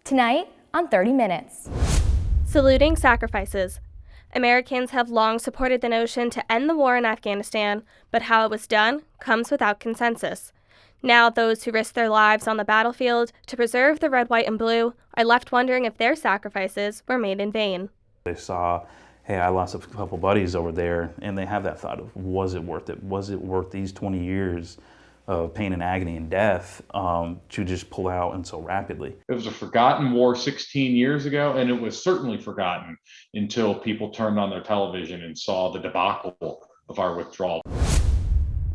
Tonight on 30 Minutes. Saluting sacrifices. Americans have long supported the notion to end the war in Afghanistan, but how it was done comes without consensus. Now those who risked their lives on the battlefield to preserve the red, white, and blue are left wondering if their sacrifices were made in vain. They saw, hey, I lost a couple buddies over there, and they have that thought of, was it worth it? Was it worth these 20 years of pain and agony and death to just pull out and so rapidly? It was a forgotten war 16 years ago, and it was certainly forgotten until people turned on their television and saw the debacle of our withdrawal.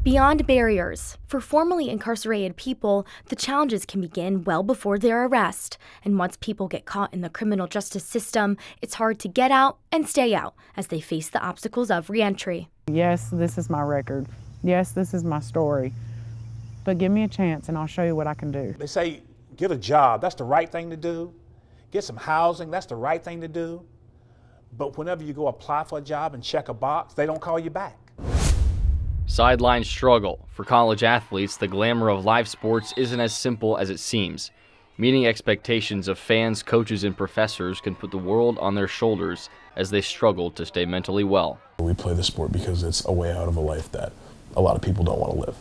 Beyond barriers, for formerly incarcerated people, the challenges can begin well before their arrest. And once people get caught in the criminal justice system, it's hard to get out and stay out as they face the obstacles of reentry. Yes, this is my record. Yes, this is my story. But give me a chance and I'll show you what I can do. They say, get a job, that's the right thing to do. Get some housing, that's the right thing to do. But whenever you go apply for a job and check a box, they don't call you back. Sideline Struggle. For college athletes, the glamour of live sports isn't as simple as it seems. Meeting expectations of fans, coaches, and professors can put the world on their shoulders as they struggle to stay mentally well. We play the sport because it's a way out of a life that a lot of people don't want to live.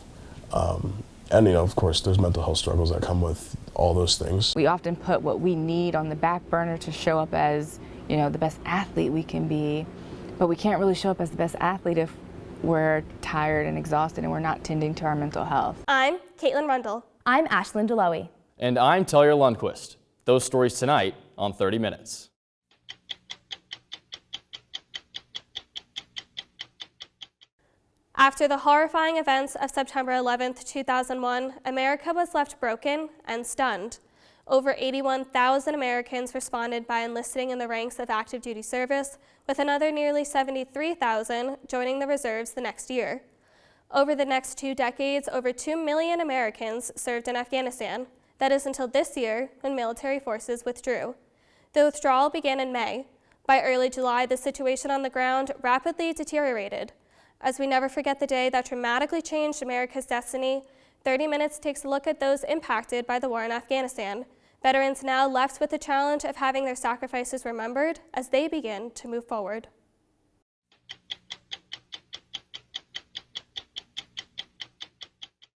And, of course, there's mental health struggles that come with all those things. We often put what we need on the back burner to show up as, the best athlete we can be, but we can't really show up as the best athlete if we're tired and exhausted and we're not tending to our mental health. I'm Rundle. I'm Ashlyn, DeLoughy. And I'm Tellier, Lundquist. Those stories tonight on 30 Minutes. After the horrifying events of September 11th, 2001, America was left broken and stunned. Over 81,000 Americans responded by enlisting in the ranks of active duty service, with another nearly 73,000 joining the reserves the next year. Over the next 2 decades, over 2 million Americans served in Afghanistan. That is until this year, when military forces withdrew. The withdrawal began in May. By early July, the situation on the ground rapidly deteriorated. As we never forget the day that dramatically changed America's destiny, 30 Minutes takes a look at those impacted by the war in Afghanistan. Veterans now left with the challenge of having their sacrifices remembered as they begin to move forward.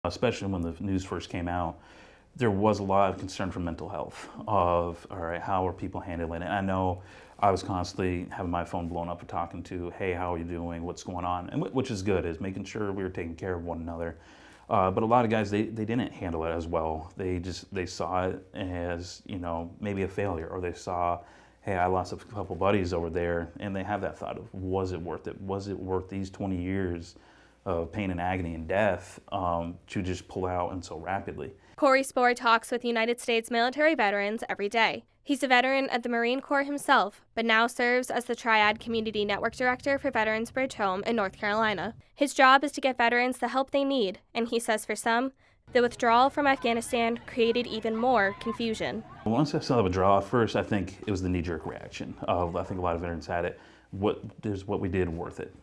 Especially when the news first came out, there was a lot of concern for mental health of, all right, how are people handling it? I know I was constantly having my phone blown up and talking to, hey, how are you doing? What's going on? And which is good, is making sure we were taking care of one another. But a lot of guys, they didn't handle it as well. They saw it as, maybe a failure, or they saw, hey, I lost a couple buddies over there, and they have that thought of, was it worth it? Was it worth these 20 years of pain and agony and death to just pull out and so rapidly? Corey Spohr talks with United States military veterans every day. He's a veteran of the Marine Corps himself, but now serves as the Triad Community Network Director for Veterans Bridge Home in North Carolina. His job is to get veterans the help they need, and he says for some, the withdrawal from Afghanistan created even more confusion. Once I saw the withdrawal, first I think it was the knee-jerk reaction of, I think a lot of veterans had it, is what we did worth it?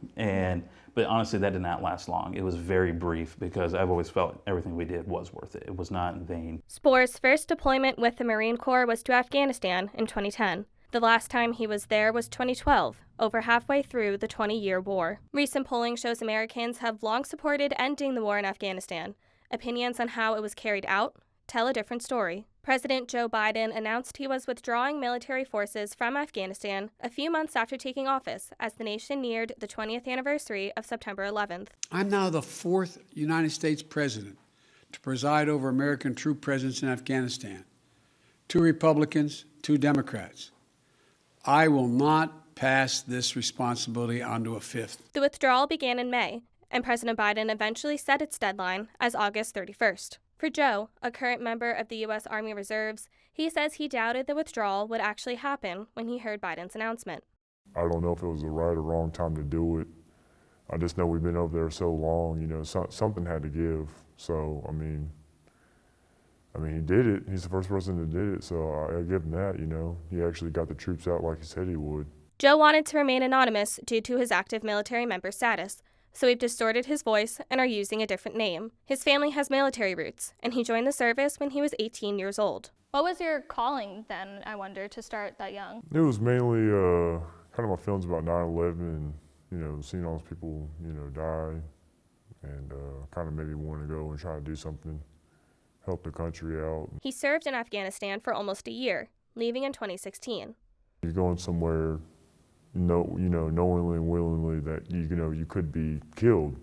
But honestly, that did not last long. It was very brief because I've always felt everything we did was worth it. It was not in vain. Spohr's first deployment with the Marine Corps was to Afghanistan in 2010. The last time he was there was 2012, over halfway through the 20-year war. Recent polling shows Americans have long supported ending the war in Afghanistan. Opinions on how it was carried out tell a different story. President Joe Biden announced he was withdrawing military forces from Afghanistan a few months after taking office as the nation neared the 20th anniversary of September 11th. I'm now the 4th United States president to preside over American troop presence in Afghanistan. 2 Republicans, 2 Democrats. I will not pass this responsibility on to a 5th. The withdrawal began in May, and President Biden eventually set its deadline as August 31st. For Joe, a current member of the U.S. Army Reserves, he says he doubted the withdrawal would actually happen when he heard Biden's announcement. I don't know if it was the right or wrong time to do it. I just know we've been over there so long, something had to give. So, I mean, he did it. He's the first person that did it, so I give him that, He actually got the troops out like he said he would. Joe wanted to remain anonymous due to his active military member status. so we've distorted his voice and are using a different name. His family has military roots, and he joined the service when he was 18 years old. What was your calling then, I wonder, to start that young? It was mainly kind of my feelings about 9/11 and, seeing all those people, die, and kind of maybe wanting to go and try to do something, help the country out. He served in Afghanistan for almost a year, leaving in 2016. You're going somewhere, knowingly and willingly that you could be killed.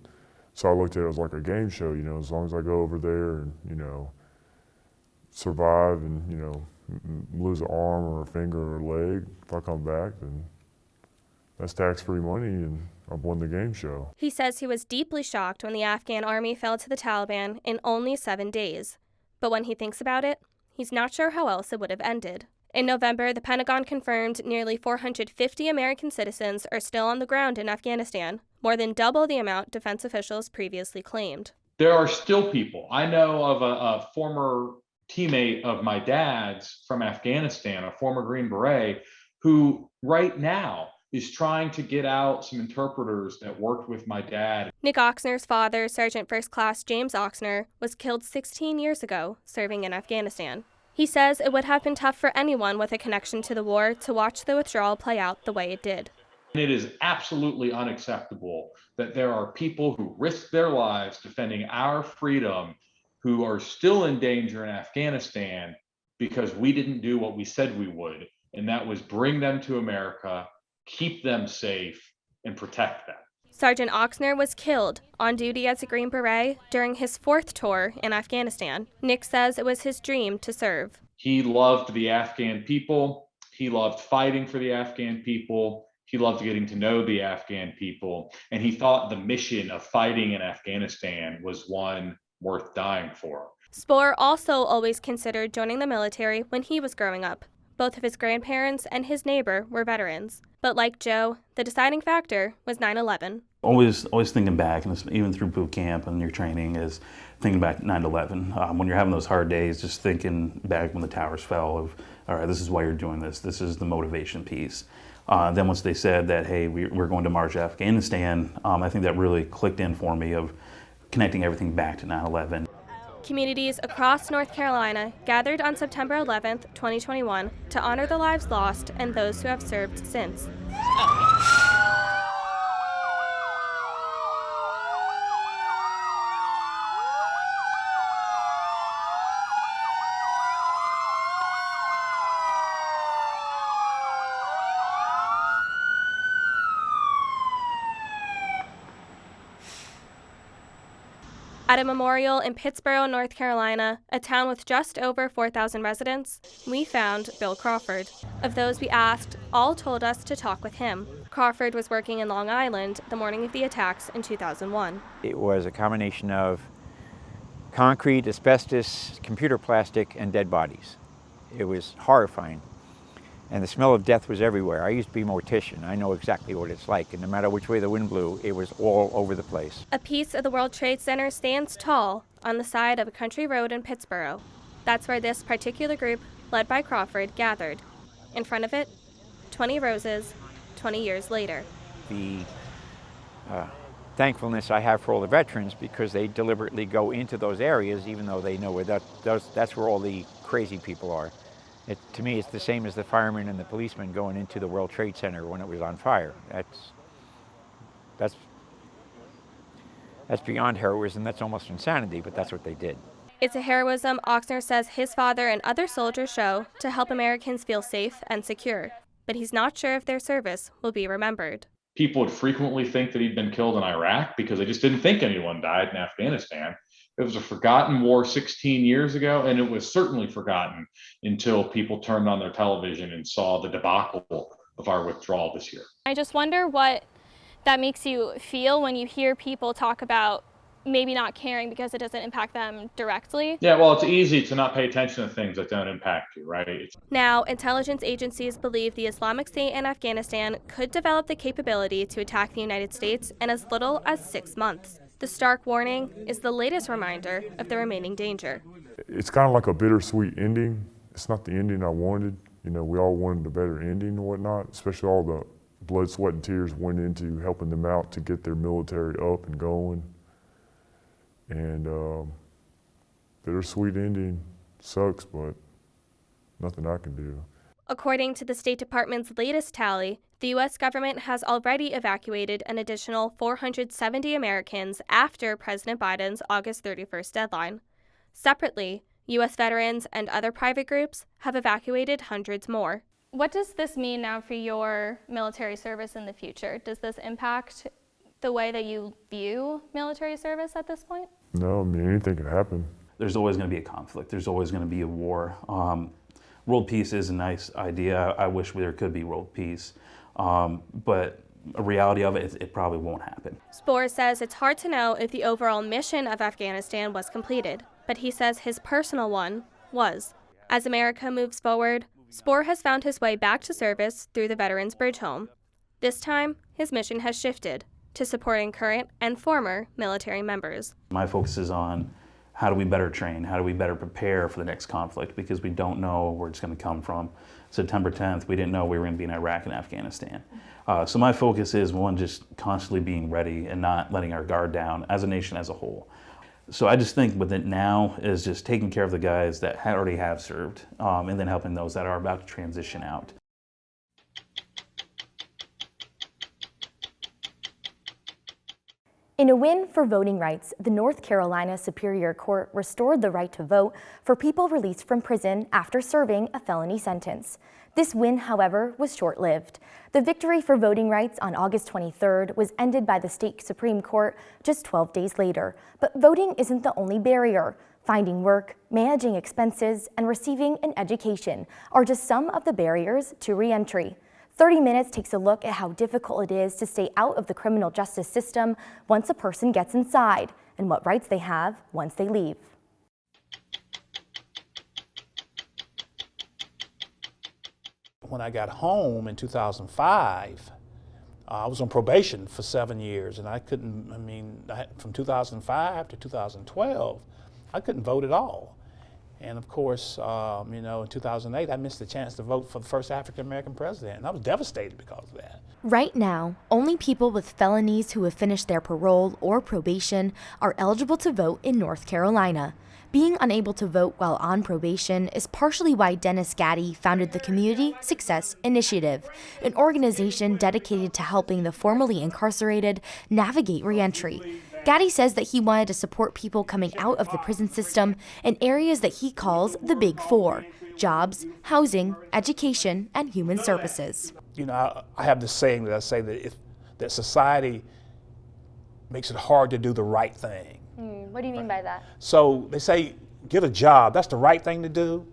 So I looked at it as like a game show. As long as I go over there and survive and lose an arm or a finger or a leg, if I come back, then that's tax-free money and I've won the game show. He says he was deeply shocked when the Afghan army fell to the Taliban in only 7 days. But when he thinks about it, he's not sure how else it would have ended. In November, the Pentagon confirmed nearly 450 American citizens are still on the ground in Afghanistan, more than double the amount defense officials previously claimed. There are still people. I know of a former teammate of my dad's from Afghanistan, a former Green Beret, who right now is trying to get out some interpreters that worked with my dad. Nick Oxner's father, Sergeant First Class James Oxner, was killed 16 years ago serving in Afghanistan. He says it would have been tough for anyone with a connection to the war to watch the withdrawal play out the way it did. It is absolutely unacceptable that there are people who risk their lives defending our freedom who are still in danger in Afghanistan because we didn't do what we said we would, and that was bring them to America, keep them safe, and protect them. Sergeant Oxner was killed on duty as a Green Beret during his 4th tour in Afghanistan. Nick says it was his dream to serve. He loved the Afghan people. He loved fighting for the Afghan people. He loved getting to know the Afghan people. And he thought the mission of fighting in Afghanistan was one worth dying for. Spoor also always considered joining the military when he was growing up. Both of his grandparents and his neighbor were veterans. But like Joe, the deciding factor was 9/11. Always thinking back, and even through boot camp and your training, is thinking back 9/11. When you're having those hard days, just thinking back when the towers fell of, all right, this is why you're doing this. This is the motivation piece. Then once they said that, hey, we're going to march to Afghanistan, I think that really clicked in for me of connecting everything back to 9/11. Communities across North Carolina gathered on September 11th, 2021 to honor the lives lost and those who have served since. At a memorial in Pittsboro, North Carolina, a town with just over 4,000 residents, we found Bill Crawford. Of those we asked, all told us to talk with him. Crawford was working in Long Island the morning of the attacks in 2001. It was a combination of concrete, asbestos, computer plastic, and dead bodies. It was horrifying. And the smell of death was everywhere. I used to be a mortician. I know exactly what it's like. And no matter which way the wind blew, it was all over the place. A piece of the World Trade Center stands tall on the side of a country road in Pittsboro. That's where this particular group, led by Crawford, gathered. In front of it, 20 roses, 20 years later. The thankfulness I have for all the veterans, because they deliberately go into those areas even though they know where that's where all the crazy people are. To me, it's the same as the firemen and the policemen going into the World Trade Center when it was on fire. That's beyond heroism. That's almost insanity, but that's what they did. It's a heroism Oxner says his father and other soldiers show to help Americans feel safe and secure. But he's not sure if their service will be remembered. People would frequently think that he'd been killed in Iraq because they just didn't think anyone died in Afghanistan. It was a forgotten war 16 years ago, and it was certainly forgotten until people turned on their television and saw the debacle of our withdrawal this year. I just wonder what that makes you feel when you hear people talk about maybe not caring because it doesn't impact them directly. Yeah, well, it's easy to not pay attention to things that don't impact you, right? Now, intelligence agencies believe the Islamic State in Afghanistan could develop the capability to attack the United States in as little as 6 months. The stark warning is the latest reminder of the remaining danger. It's kind of like a bittersweet ending. It's not the ending I wanted. We all wanted a better ending and whatnot, especially all the blood, sweat, and tears went into helping them out to get their military up and going. And bittersweet ending sucks, but nothing I can do. According to the State Department's latest tally, the U.S. government has already evacuated an additional 470 Americans after President Biden's August 31st deadline. Separately, U.S. veterans and other private groups have evacuated hundreds more. What does this mean now for your military service in the future? Does this impact the way that you view military service at this point? No, I mean, anything can happen. There's always going to be a conflict. There's always going to be a war. World peace is a nice idea. I wish there could be world peace. But a reality of it, it probably won't happen. Spohr says it's hard to know if the overall mission of Afghanistan was completed, but he says his personal one was. As America moves forward, Spohr has found his way back to service through the Veterans Bridge Home. This time, his mission has shifted to supporting current and former military members. My focus is on how do we better train, how do we better prepare for the next conflict, because we don't know where it's going to come from. September 10th, we didn't know we were going to be in Iraq and Afghanistan. So my focus is, one, just constantly being ready and not letting our guard down as a nation as a whole. So I just think with it now is just taking care of the guys that already have served, and then helping those that are about to transition out. In a win for voting rights, the North Carolina Superior Court restored the right to vote for people released from prison after serving a felony sentence. This win, however, was short-lived. The victory for voting rights on August 23rd was ended by the state Supreme Court just 12 days later. But voting isn't the only barrier. Finding work, managing expenses, and receiving an education are just some of the barriers to re-entry. 30 Minutes takes a look at how difficult it is to stay out of the criminal justice system once a person gets inside, and what rights they have once they leave. When I got home in 2005, I was on probation for 7 years, and I couldn't, from 2005 to 2012, I couldn't vote at all. And of course, in 2008, I missed the chance to vote for the first African-American president, and I was devastated because of that. Right now, only people with felonies who have finished their parole or probation are eligible to vote in North Carolina. Being unable to vote while on probation is partially why Dennis Gaddy founded the Community Success Initiative, an organization dedicated to helping the formerly incarcerated navigate reentry. Gaddy says that he wanted to support people coming out of the prison system in areas that he calls the Big Four: jobs, housing, education, and human services. I have this saying that I say that society makes it hard to do the right thing. What do you mean by that? So they say, get a job, that's the right thing to do.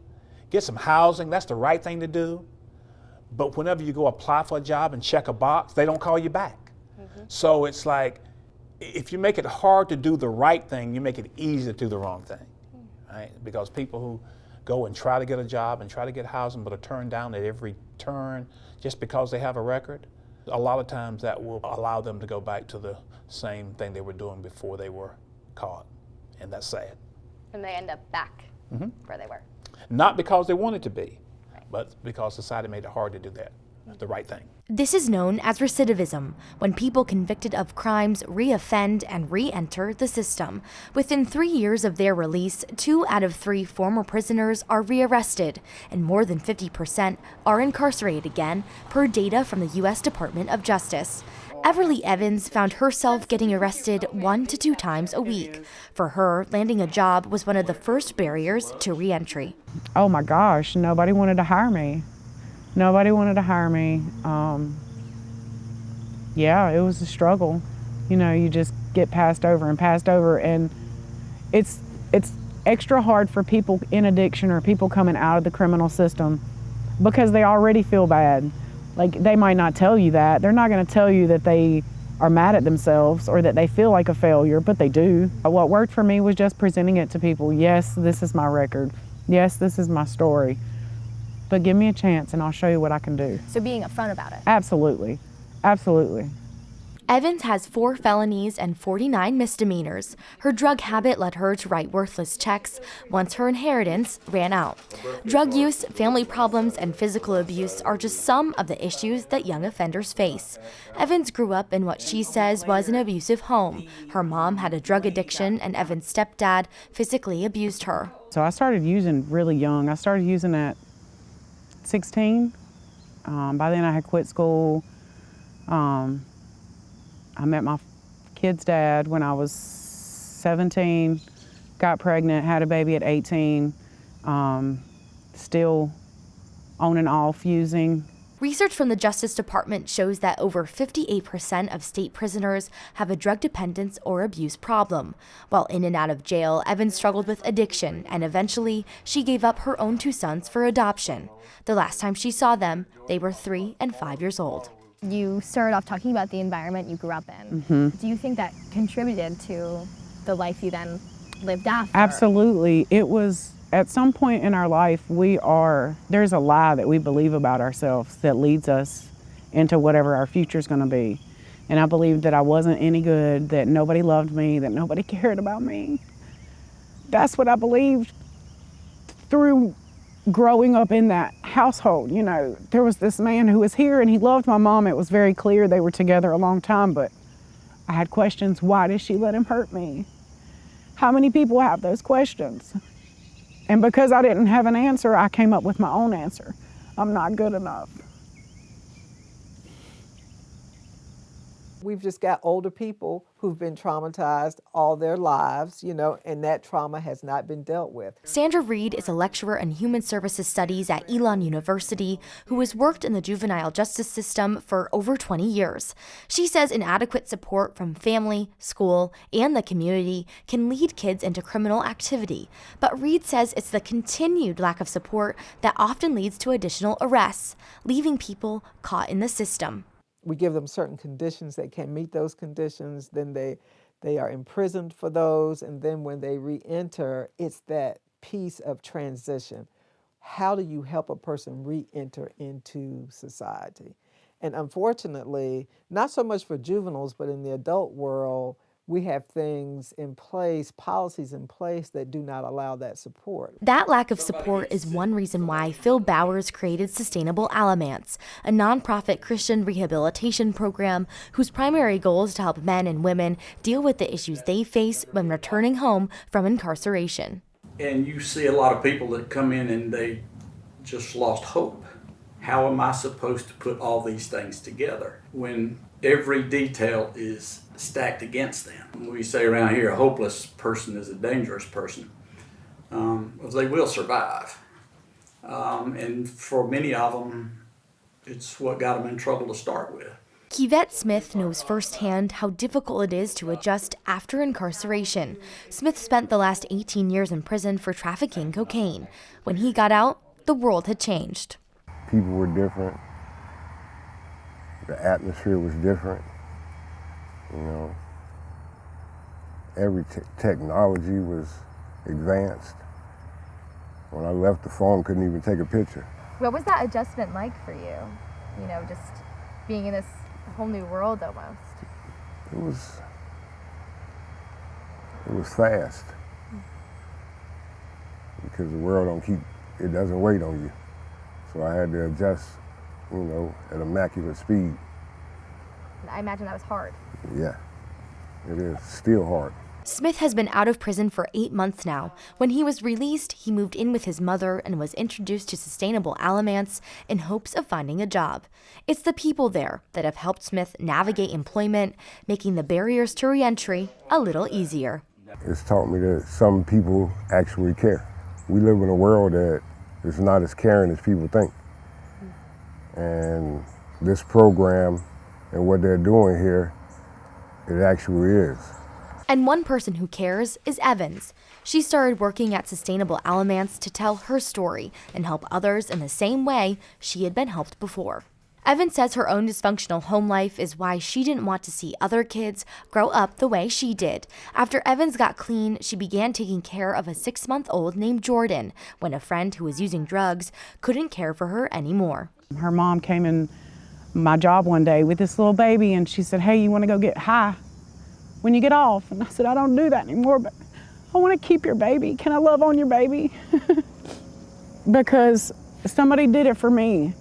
Get some housing, that's the right thing to do. But whenever you go apply for a job and check a box, they don't call you back. So it's like, if you make it hard to do the right thing, you make it easy to do the wrong thing, right? Because people who go and try to get a job and try to get housing but are turned down at every turn just because they have a record, a lot of times that will allow them to go back to the same thing they were doing before they were caught, and that's sad. And they end up back where they were. Not because they wanted to be, but because society made it hard to do that, the right thing. This is known as recidivism, when people convicted of crimes re-offend and re-enter the system. Within 3 years of their release, 2 out of 3 former prisoners are rearrested, and more than 50% are incarcerated again, per data from the U.S. Department of Justice. Everly Evans found herself getting arrested 1 to 2 times a week. For her, landing a job was one of the first barriers to re-entry. Oh my gosh, nobody wanted to hire me. Nobody wanted to hire me. Yeah, it was a struggle. You just get passed over, and it's extra hard for people in addiction or people coming out of the criminal system because they already feel bad. Like, they might not tell you that. They're not going to tell you that they are mad at themselves or that they feel like a failure, but they do. What worked for me was just presenting it to people. Yes, this is my record. Yes, this is my story. But give me a chance and I'll show you what I can do. So being upfront about it. Absolutely. Absolutely. Evans has 4 felonies and 49 misdemeanors. Her drug habit led her to write worthless checks once her inheritance ran out. Drug use, family problems, and physical abuse are just some of the issues that young offenders face. Evans grew up in what she says was an abusive home. Her mom had a drug addiction, and Evans' stepdad physically abused her. So I started using really young. I started using at 16. By then I had quit school. I met my kid's dad when I was 17, got pregnant, had a baby at 18, still on and off using. Research from the Justice Department shows that over 58% of state prisoners have a drug dependence or abuse problem. While in and out of jail, Evans struggled with addiction, and eventually she gave up her own 2 sons for adoption. The last time she saw them, they were 3 and 5 years old. You started off talking about the environment you grew up in. Do you think that contributed to the life you then lived after? Absolutely. It was, at some point in our life, there's a lie that we believe about ourselves that leads us into whatever our future's gonna be. And I believed that I wasn't any good, that nobody loved me, that nobody cared about me. That's what I believed through growing up in that household. You know, there was this man who was here and he loved my mom. It was very clear they were together a long time, but I had questions. Why did she let him hurt me? How many people have those questions? And because I didn't have an answer, I came up with my own answer. I'm not good enough. We've just got older people who've been traumatized all their lives, you know, and that trauma has not been dealt with. Sandra Reed is a lecturer in human services studies at Elon University who has worked in the juvenile justice system for over 20 years. She says inadequate support from family, school, and the community can lead kids into criminal activity. But Reed says it's the continued lack of support that often leads to additional arrests, leaving people caught in the system. We give them certain conditions. They can't meet those conditions. Then they are imprisoned for those. And then when they re-enter, it's that piece of transition. How do you help a person re-enter into society? And unfortunately, not so much for juveniles, but in the adult world, we have things in place, policies in place that do not allow that support. That lack of support is one reason why Phil Bowers created Sustainable Alamance, a nonprofit Christian rehabilitation program whose primary goal is to help men and women deal with the issues they face when returning home from incarceration. And you see a lot of people that come in and they just lost hope. How am I supposed to put all these things together when every detail is stacked against them? We say around here, a hopeless person is a dangerous person. They will survive. And for many of them, it's what got them in trouble to start with. Kivette Smith knows firsthand how difficult it is to adjust after incarceration. Smith spent the last 18 years in prison for trafficking cocaine. When he got out, the world had changed. People were different. The atmosphere was different. You know, every technology was advanced. When I left, the phone couldn't even take a picture. What was that adjustment like for you? You know, just being in this whole new world almost. It was fast. Because the world doesn't wait on you. So I had to adjust, you know, at immaculate speed. I imagine that was hard. Yeah, it is still hard. Smith has been out of prison for 8 months now. When he was released, he moved in with his mother and was introduced to Sustainable Alamance in hopes of finding a job. It's the people there that have helped Smith navigate employment, making the barriers to reentry a little easier. It's taught me that some people actually care. We live in a world that is not as caring as people think. And this program and what they're doing here, it actually is. And one person who cares is Evans. She started working at Sustainable Alamance to tell her story and help others in the same way she had been helped before. Evans says her own dysfunctional home life is why she didn't want to see other kids grow up the way she did. After Evans got clean, she began taking care of a 6-month-old named Jordan when a friend who was using drugs couldn't care for her anymore. Her mom came and my job one day with this little baby, and she said, "Hey, you want to go get high when you get off?" And I said, "I don't do that anymore, but I want to keep your baby. Can I love on your baby?" Because somebody did it for me.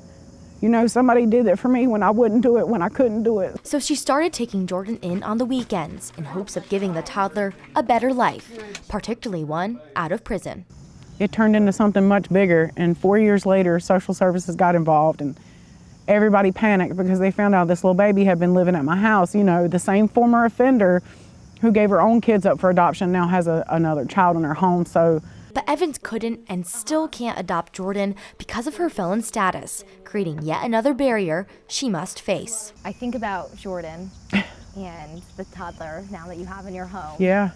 You know, somebody did it for me when I wouldn't do it, when I couldn't do it. So she started taking Jordan in on the weekends in hopes of giving the toddler a better life, particularly one out of prison. It turned into something much bigger, and 4 years later, social services got involved, and everybody panicked because they found out this little baby had been living at my house. You know, the same former offender who gave her own kids up for adoption now has another child in her home. So. But Evans couldn't and still can't adopt Jordan because of her felon status, creating yet another barrier she must face. I think about Jordan and the toddler now that you have in your home. Yeah.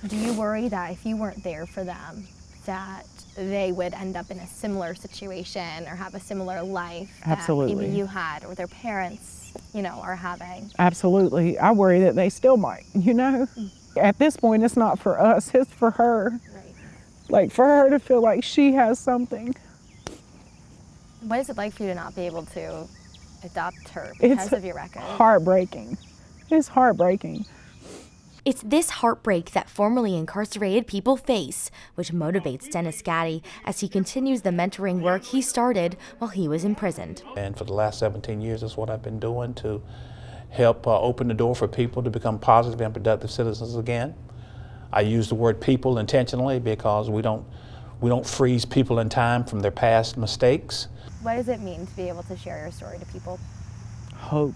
Do you worry that if you weren't there for them, that they would end up in a similar situation or have a similar life Absolutely. that maybe you had or their parents, you know, are having? Absolutely. I worry that they still might, you know? At this point, it's not for us, it's for her. Like, for her to feel like she has something. What is it like for you to not be able to adopt her because of your record? Heartbreaking. It's heartbreaking. It's this heartbreak that formerly incarcerated people face, which motivates Dennis Gaddy as he continues the mentoring work he started while he was imprisoned. And for the last 17 years, that's what I've been doing to help open the door for people to become positive and productive citizens again. I use the word people intentionally because we don't freeze people in time from their past mistakes. What does it mean to be able to share your story to people? Hope.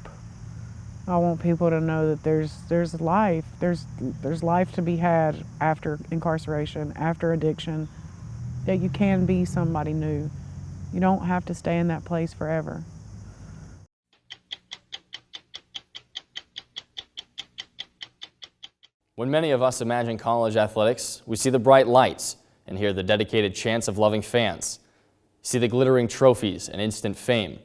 I want people to know that there's life. There's life to be had after incarceration, after addiction, that you can be somebody new. You don't have to stay in that place forever. When many of us imagine college athletics, we see the bright lights and hear the dedicated chants of loving fans, see the glittering trophies and instant fame.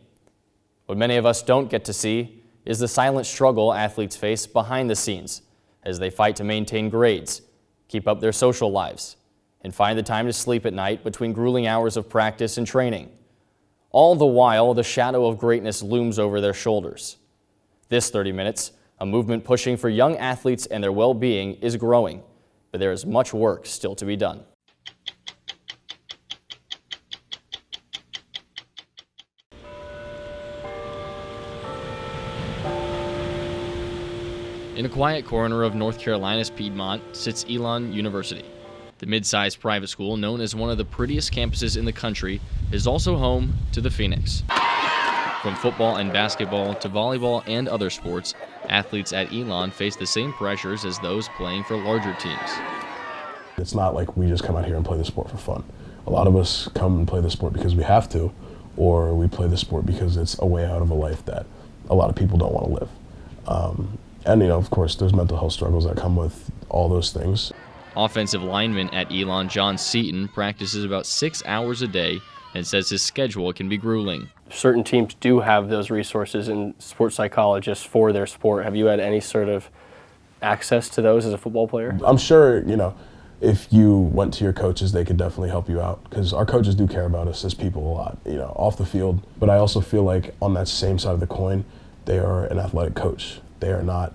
What many of us don't get to see is the silent struggle athletes face behind the scenes as they fight to maintain grades, keep up their social lives, and find the time to sleep at night between grueling hours of practice and training. All the while, the shadow of greatness looms over their shoulders. This 30 Minutes, a movement pushing for young athletes and their well-being, is growing, but there is much work still to be done. In a quiet corner of North Carolina's Piedmont sits Elon University. The mid-sized private school, known as one of the prettiest campuses in the country, is also home to the Phoenix. From football and basketball to volleyball and other sports, athletes at Elon face the same pressures as those playing for larger teams. It's not like we just come out here and play the sport for fun. A lot of us come and play the sport because we have to, or we play the sport because it's a way out of a life that a lot of people don't want to live. And, you know, of course, there's mental health struggles that come with all those things. Offensive lineman at Elon, John Seaton, practices about 6 hours a day and says his schedule can be grueling. Certain teams do have those resources and sports psychologists for their sport. Have you had any sort of access to those as a football player? I'm sure, you know, if you went to your coaches, they could definitely help you out, because our coaches do care about us as people a lot, you know, off the field. But I also feel like on that same side of the coin, they are an athletic coach. They are not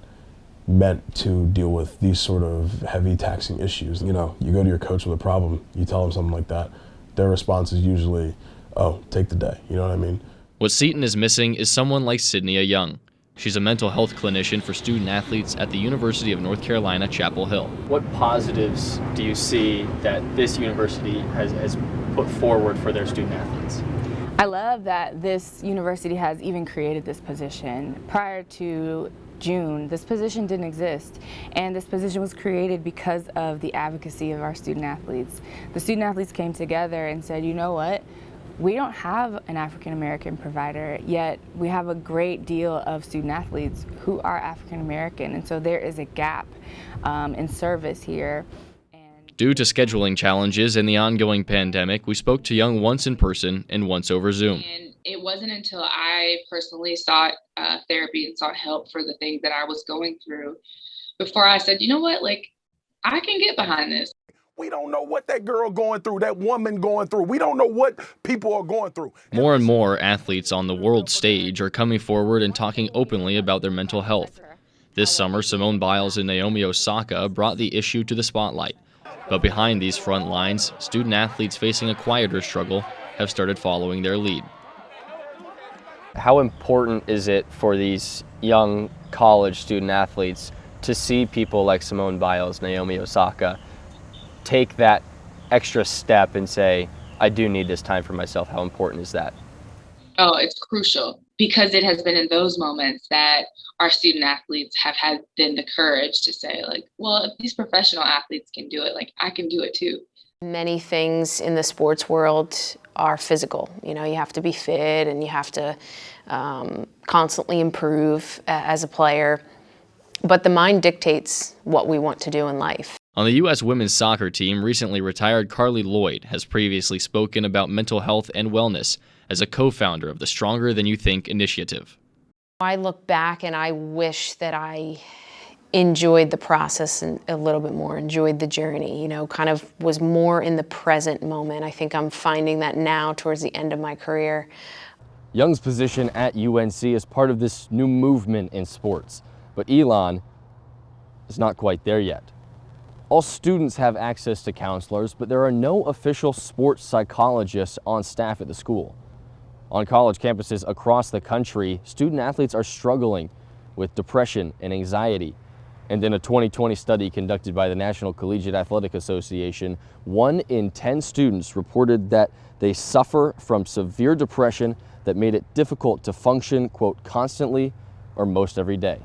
meant to deal with these sort of heavy taxing issues. You know, you go to your coach with a problem, you tell them something like that, their response is usually, oh, take the day, you know what I mean? What Seaton is missing is someone like Sydney Young. She's a mental health clinician for student athletes at the University of North Carolina, Chapel Hill. What positives do you see that this university has put forward for their student athletes? I love that this university has even created this position. Prior to June, this position didn't exist, and this position was created because of the advocacy of our student athletes. The student athletes came together and said, you know what? We don't have an African American provider, yet we have a great deal of student athletes who are African American, and so there is a gap in service here. Due to scheduling challenges and the ongoing pandemic, we spoke to Young once in person and once over Zoom. And it wasn't until I personally sought therapy and sought help for the things that I was going through before I said, you know what, like, I can get behind this. We don't know what that girl going through, that woman going through. We don't know what people are going through. More and more athletes on the world stage are coming forward and talking openly about their mental health. This summer, Simone Biles and Naomi Osaka brought the issue to the spotlight. But behind these front lines, student athletes facing a quieter struggle have started following their lead. How important is it for these young college student athletes to see people like Simone Biles, Naomi Osaka, take that extra step and say, I do need this time for myself? How important is that? Oh, it's crucial, because it has been in those moments that our student athletes have had then the courage to say, like, well, if these professional athletes can do it, like, I can do it too. Many things in the sports world are physical. You know, you have to be fit and you have to constantly improve as a player. But the mind dictates what we want to do in life. On the U.S. women's soccer team, recently retired Carly Lloyd has previously spoken about mental health and wellness as a co-founder of the Stronger Than You Think initiative. I look back and I wish that I enjoyed the process a little bit more, enjoyed the journey, you know, kind of was more in the present moment. I think I'm finding that now towards the end of my career. Young's position at UNC is part of this new movement in sports, but Elon is not quite there yet. All students have access to counselors, but there are no official sports psychologists on staff at the school. On college campuses across the country, student athletes are struggling with depression and anxiety. And in a 2020 study conducted by the National Collegiate Athletic Association, 1 in 10 students reported that they suffer from severe depression that made it difficult to function, quote, constantly or most every day.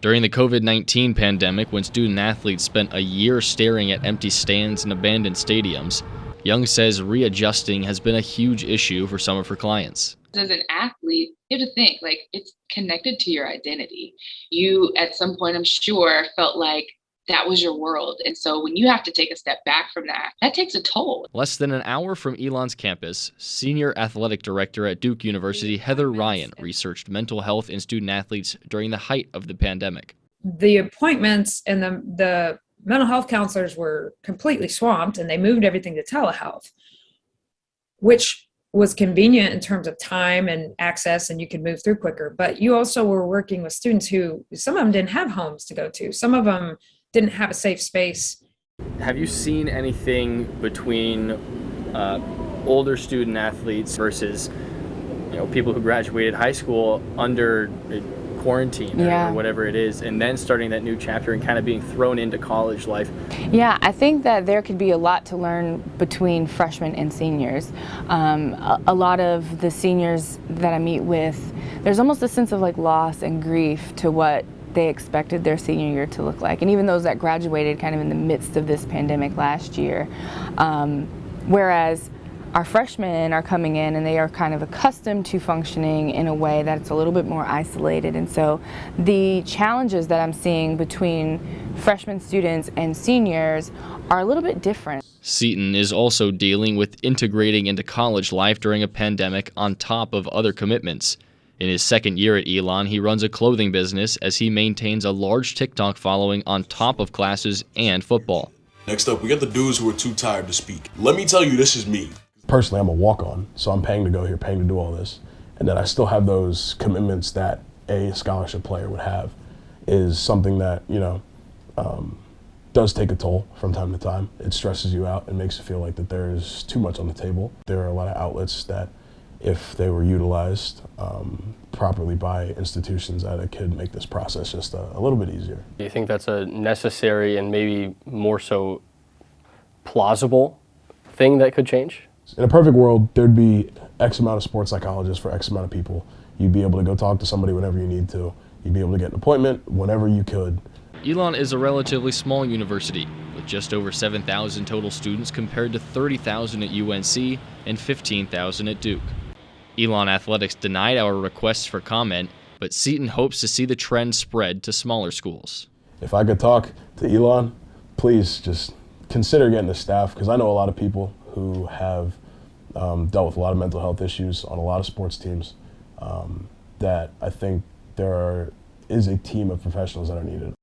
During the COVID-19 pandemic, when student athletes spent a year staring at empty stands and abandoned stadiums, Young says readjusting has been a huge issue for some of her clients. As an athlete, you have to think, like, it's connected to your identity. You, at some point, I'm sure, felt like that was your world. And so when you have to take a step back from that, that takes a toll. Less than an hour from Elon's campus, Senior Athletic Director at Duke University, Heather Ryan, researched mental health in student athletes during the height of the pandemic. The appointments and the mental health counselors were completely swamped, and they moved everything to telehealth, which was convenient in terms of time and access, and you could move through quicker. But you also were working with students who, some of them didn't have homes to go to. Some of them didn't have a safe space. Have you seen anything between older student athletes versus, you know, people who graduated high school under quarantine or whatever it is, and then starting that new chapter and kind of being thrown into college life? Yeah, I think that there could be a lot to learn between freshmen and seniors. A lot of the seniors that I meet with, there's almost a sense of like loss and grief to what they expected their senior year to look like. And even those that graduated kind of in the midst of this pandemic last year. Whereas our freshmen are coming in and they are kind of accustomed to functioning in a way that's a little bit more isolated. And so the challenges that I'm seeing between freshman students and seniors are a little bit different. Seton is also dealing with integrating into college life during a pandemic on top of other commitments. In his second year at Elon, he runs a clothing business as he maintains a large TikTok following on top of classes and football. Next up, we got the dudes who are too tired to speak. Let me tell you, this is me. Personally, I'm a walk-on, so I'm paying to go here, paying to do all this. And then I still have those commitments that a scholarship player would have, is something that, you know, does take a toll from time to time. It stresses you out and makes you feel like that there's too much on the table. There are a lot of outlets that, if they were utilized properly by institutions, that it could make this process just a little bit easier. Do you think that's a necessary and maybe more so plausible thing that could change? In a perfect world, there'd be X amount of sports psychologists for X amount of people. You'd be able to go talk to somebody whenever you need to. You'd be able to get an appointment whenever you could. Elon is a relatively small university, with just over 7,000 total students compared to 30,000 at UNC and 15,000 at Duke. Elon Athletics denied our requests for comment, but Seton hopes to see the trend spread to smaller schools. If I could talk to Elon, please just consider getting the staff, because I know a lot of people who have dealt with a lot of mental health issues on a lot of sports teams, that I think there is a team of professionals that are needed